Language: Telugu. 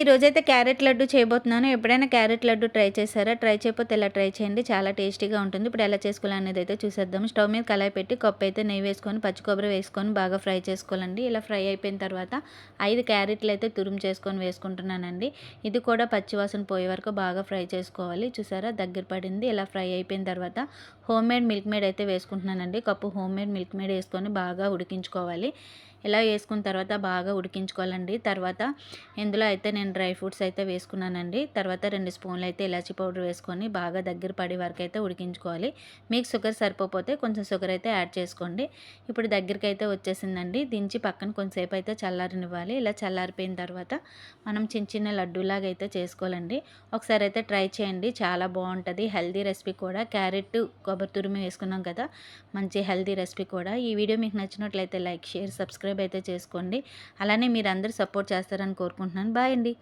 ఈరోజైతే క్యారెట్ లడ్డు చేయబోతున్నాను. ఎప్పుడైనా క్యారెట్ లడ్డు ట్రై చేశారా? ట్రై చేయకపోతే ఇలా ట్రై చేయండి. చాలా టేస్టీగా ఉంటుంది. ఇప్పుడు ఎలా చేసుకోవాలనేది అయితే చూసేద్దాం. స్టవ్ మీద కళాయి పెట్టి కప్పు అయితే నెయ్యి వేసుకొని, పచ్చి కొబ్బరి వేసుకొని బాగా ఫ్రై చేసుకోవాలండి. ఇలా ఫ్రై అయిపోయిన తర్వాత 5 క్యారెట్లు అయితే తురుము చేసుకొని వేసుకుంటున్నానండి. ఇది కూడా పచ్చివాసన పోయే వరకు బాగా ఫ్రై చేసుకోవాలి. చూసారా దగ్గర పడింది. ఇలా ఫ్రై అయిపోయిన తర్వాత హోమ్ మిల్క్ మేడ్ అయితే వేసుకుంటున్నానండి. కప్పు హోమ్ మిల్క్ మేడ్ వేసుకొని బాగా ఉడికించుకోవాలి. ఇలా వేసుకున్న తర్వాత బాగా ఉడికించుకోవాలండి. తర్వాత ఇందులో అయితే నేను డ్రై ఫ్రూట్స్ అయితే వేసుకున్నానండి. తర్వాత 2 స్పూన్లు అయితే ఇలాచీ పౌడర్ వేసుకొని బాగా దగ్గర పడే వరకు అయితే ఉడికించుకోవాలి. మీకు షుగర్ సరిపోతే కొంచెం షుగర్ అయితే యాడ్ చేసుకోండి. ఇప్పుడు దగ్గరికి అయితే వచ్చేసిందండి. దించి పక్కన కొంచెంసేపు అయితే చల్లారనివ్వాలి. ఇలా చల్లారిపోయిన తర్వాత మనం చిన్న చిన్న లడ్డూలాగా అయితే చేసుకోవాలండి. ఒకసారి అయితే ట్రై చేయండి. చాలా బాగుంటుంది. హెల్దీ రెసిపీ కూడా. క్యారెట్ కొబ్బరి తురిమి వేసుకున్నాం కదా, మంచి హెల్దీ రెసిపీ కూడా. ఈ వీడియో మీకు నచ్చినట్లయితే లైక్, షేర్, సబ్స్క్రైబ్ అయితే చేసుకోండి. అలానే మీరందరూ సపోర్ట్ చేస్తారని కోరుకుంటున్నాను. బాయ్ అండి.